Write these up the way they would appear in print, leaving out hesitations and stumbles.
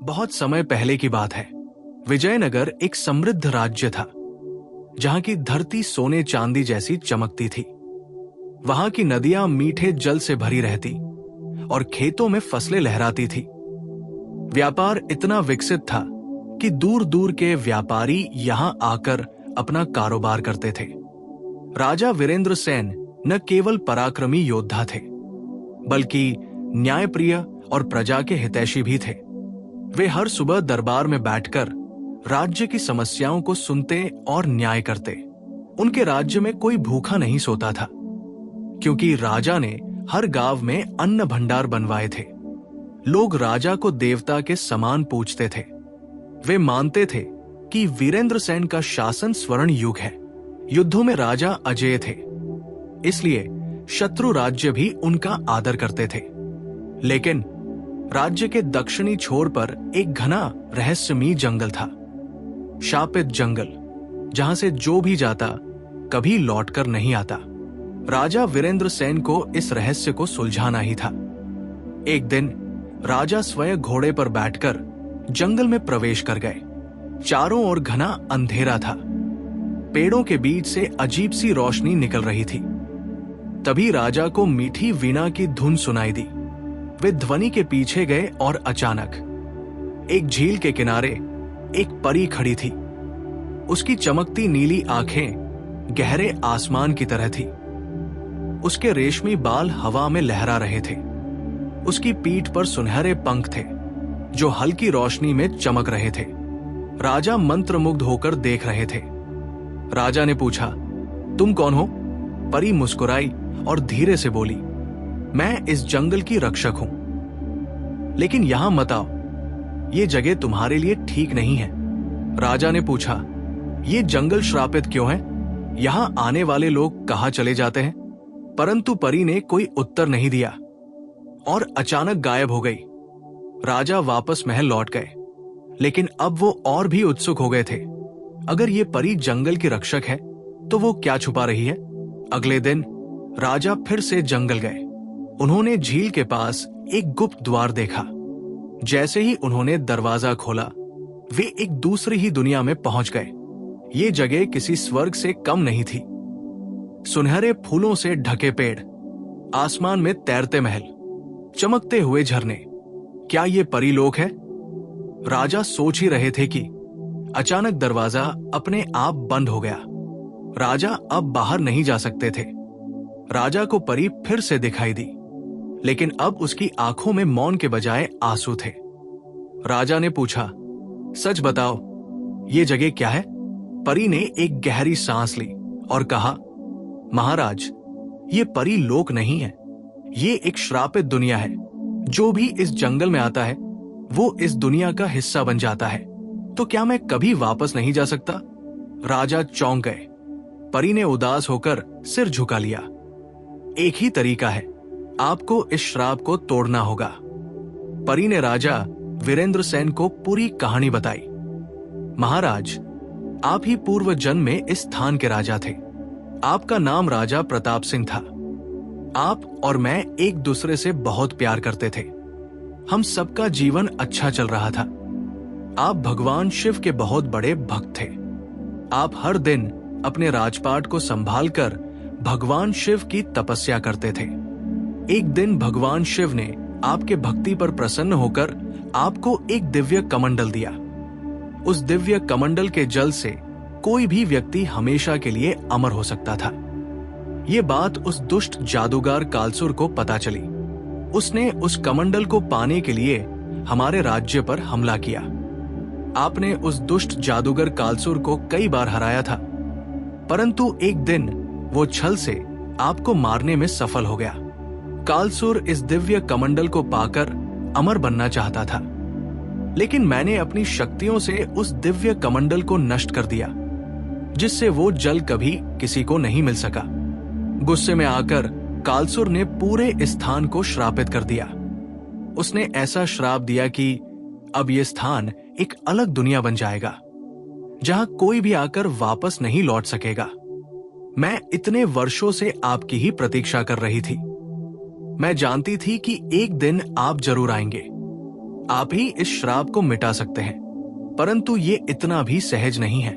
बहुत समय पहले की बात है। विजयनगर एक समृद्ध राज्य था, जहां की धरती सोने चांदी जैसी चमकती थी। वहां की नदियां मीठे जल से भरी रहती और खेतों में फसलें लहराती थी। व्यापार इतना विकसित था कि दूर दूर के व्यापारी यहां आकर अपना कारोबार करते थे। राजा वीरेंद्र सेन न केवल पराक्रमी योद्धा थे, बल्कि न्यायप्रिय और प्रजा के हितैषी भी थे। वे हर सुबह दरबार में बैठकर राज्य की समस्याओं को सुनते और न्याय करते। उनके राज्य में कोई भूखा नहीं सोता था, क्योंकि राजा ने हर गांव में अन्न भंडार बनवाए थे। लोग राजा को देवता के समान पूजते थे। वे मानते थे कि वीरेंद्र सेन का शासन स्वर्ण युग है। युद्धों में राजा अजेय थे, इसलिए शत्रु राज्य भी उनका आदर करते थे। लेकिन राज्य के दक्षिणी छोर पर एक घना रहस्यमयी जंगल था, शापित जंगल, जहां से जो भी जाता कभी लौटकर नहीं आता। राजा वीरेंद्र सेन को इस रहस्य को सुलझाना ही था। एक दिन राजा स्वयं घोड़े पर बैठकर जंगल में प्रवेश कर गए। चारों ओर घना अंधेरा था। पेड़ों के बीच से अजीब सी रोशनी निकल रही थी। तभी राजा को मीठी वीणा की धुन सुनाई दी। वे ध्वनि के पीछे गए और अचानक एक झील के किनारे एक परी खड़ी थी। उसकी चमकती नीली आंखें गहरे आसमान की तरह थी। उसके रेशमी बाल हवा में लहरा रहे थे। उसकी पीठ पर सुनहरे पंख थे, जो हल्की रोशनी में चमक रहे थे। राजा मंत्रमुग्ध होकर देख रहे थे। राजा ने पूछा, तुम कौन हो? परी मुस्कुराई और धीरे से बोली, मैं इस जंगल की रक्षक हूं, लेकिन यहां मत आओ, ये जगह तुम्हारे लिए ठीक नहीं है। राजा ने पूछा, ये जंगल श्रापित क्यों है? यहां आने वाले लोग कहां चले जाते हैं? परंतु परी ने कोई उत्तर नहीं दिया और अचानक गायब हो गई। राजा वापस महल लौट गए, लेकिन अब वो और भी उत्सुक हो गए थे। अगर ये परी जंगल की रक्षक है, तो वो क्या छुपा रही है? अगले दिन राजा फिर से जंगल गए। उन्होंने झील के पास एक गुप्त द्वार देखा। जैसे ही उन्होंने दरवाजा खोला, वे एक दूसरी ही दुनिया में पहुंच गए। ये जगह किसी स्वर्ग से कम नहीं थी। सुनहरे फूलों से ढके पेड़, आसमान में तैरते महल, चमकते हुए झरने। क्या ये परीलोक है? राजा सोच ही रहे थे कि अचानक दरवाजा अपने आप बंद हो गया। राजा अब बाहर नहीं जा सकते थे। राजा को परी फिर से दिखाई दी, लेकिन अब उसकी आंखों में मौन के बजाय आंसू थे। राजा ने पूछा, सच बताओ, ये जगह क्या है? परी ने एक गहरी सांस ली और कहा, महाराज, ये परी लोक नहीं है। ये एक श्रापित दुनिया है। जो भी इस जंगल में आता है, वो इस दुनिया का हिस्सा बन जाता है। तो क्या मैं कभी वापस नहीं जा सकता? राजा चौंक गए। परी ने उदास होकर सिर झुका लिया। एक ही तरीका है, आपको इस श्राप को तोड़ना होगा। परी ने राजा वीरेंद्र सेन को पूरी कहानी बताई। महाराज, आप ही पूर्व जन्म में इस स्थान के राजा थे। आपका नाम राजा प्रताप सिंह था। आप और मैं एक दूसरे से बहुत प्यार करते थे। हम सबका जीवन अच्छा चल रहा था। आप भगवान शिव के बहुत बड़े भक्त थे। आप हर दिन अपने राजपाट को संभालकर भगवान शिव की तपस्या करते थे। एक दिन भगवान शिव ने आपके भक्ति पर प्रसन्न होकर आपको एक दिव्य कमंडल दिया। उस दिव्य कमंडल के जल से कोई भी व्यक्ति हमेशा के लिए अमर हो सकता था। ये बात उस दुष्ट जादूगर कालसुर को पता चली। उसने उस कमंडल को पाने के लिए हमारे राज्य पर हमला किया। आपने उस दुष्ट जादूगर कालसुर को कई बार हराया था, परंतु एक दिन वो छल से आपको मारने में सफल हो गया। कालसुर इस दिव्य कमंडल को पाकर अमर बनना चाहता था, लेकिन मैंने अपनी शक्तियों से उस दिव्य कमंडल को नष्ट कर दिया, जिससे वो जल कभी किसी को नहीं मिल सका। गुस्से में आकर कालसुर ने पूरे स्थान को श्रापित कर दिया। उसने ऐसा श्राप दिया कि अब यह स्थान एक अलग दुनिया बन जाएगा, जहां कोई भी आकर वापस नहीं लौट सकेगा। मैं इतने वर्षों से आपकी ही प्रतीक्षा कर रही थी। मैं जानती थी कि एक दिन आप जरूर आएंगे। आप ही इस श्राप को मिटा सकते हैं, परंतु ये इतना भी सहज नहीं है।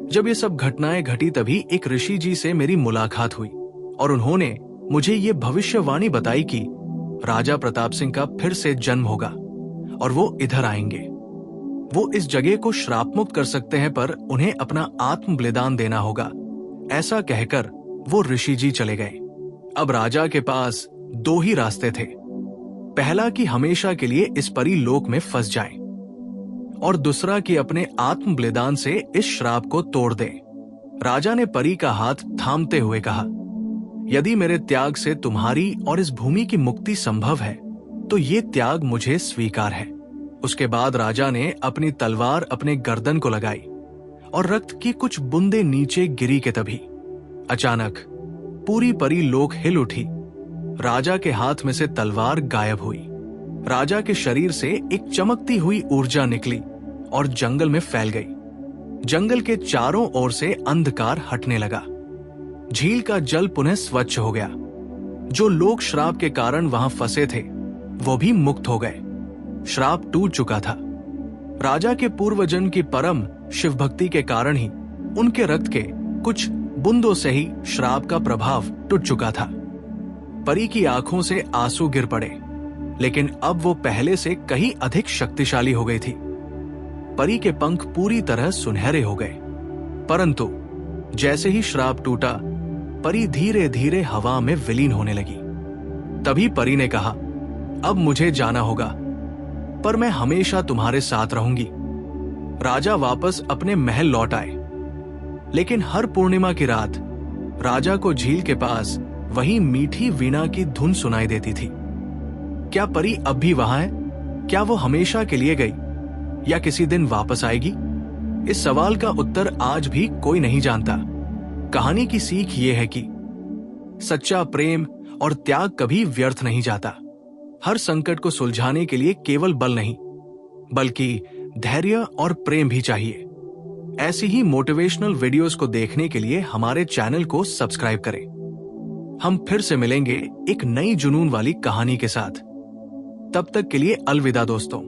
जब ये सब घटनाएं घटी तभी एक ऋषि जी से मेरी मुलाकात हुई और उन्होंने मुझे ये भविष्यवाणी बताई कि राजा प्रताप सिंह का फिर से जन्म होगा और वो इधर आएंगे। वो इस जगह को श्राप मुक्त कर सकते हैं, पर उन्हें अपना आत्म बलिदान देना होगा। ऐसा कहकर वो ऋषि जी चले गए। अब राजा के पास दो ही रास्ते थे। पहला कि हमेशा के लिए इस परी लोक में फंस जाएं, और दूसरा कि अपने आत्म बलिदान से इस श्राप को तोड़ दें। राजा ने परी का हाथ थामते हुए कहा, यदि मेरे त्याग से तुम्हारी और इस भूमि की मुक्ति संभव है तो ये त्याग मुझे स्वीकार है। उसके बाद राजा ने अपनी तलवार अपने गर्दन को लगाई और रक्त की कुछ बूंदें नीचे गिरी के तभी अचानक पूरी परी लोक हिल उठी। राजा के हाथ में से तलवार गायब हुई। राजा के शरीर से एक चमकती हुई ऊर्जा निकली और जंगल में फैल गई। जंगल के चारों ओर से अंधकार हटने लगा। झील का जल पुनः स्वच्छ हो गया। जो लोग श्राप के कारण वहां फंसे थे वो भी मुक्त हो गए। श्राप टूट चुका था। राजा के पूर्वजन्म की परम शिव भक्ति के कारण ही उनके रक्त के कुछ बूंदों से ही श्राप का प्रभाव टूट चुका था। परी की आंखों से आंसू गिर पड़े, लेकिन अब वो पहले से कहीं अधिक शक्तिशाली हो गई थी। परी के पंख पूरी तरह सुनहरे हो गए, परंतु जैसे ही श्राप टूटा परी धीरे धीरे हवा में विलीन होने लगी। तभी परी ने कहा, अब मुझे जाना होगा, पर मैं हमेशा तुम्हारे साथ रहूंगी। राजा वापस अपने महल लौट आए, लेकिन हर पूर्णिमा की रात राजा को झील के पास वही मीठी वीणा की धुन सुनाई देती थी। क्या परी अब भी वहां है? क्या वो हमेशा के लिए गई या किसी दिन वापस आएगी? इस सवाल का उत्तर आज भी कोई नहीं जानता। कहानी की सीख ये है कि सच्चा प्रेम और त्याग कभी व्यर्थ नहीं जाता। हर संकट को सुलझाने के लिए केवल बल नहीं, बल्कि धैर्य और प्रेम भी चाहिए। ऐसी ही मोटिवेशनल वीडियोस को देखने के लिए हमारे चैनल को सब्सक्राइब करें। हम फिर से मिलेंगे एक नई जुनून वाली कहानी के साथ। तब तक के लिए अलविदा दोस्तों।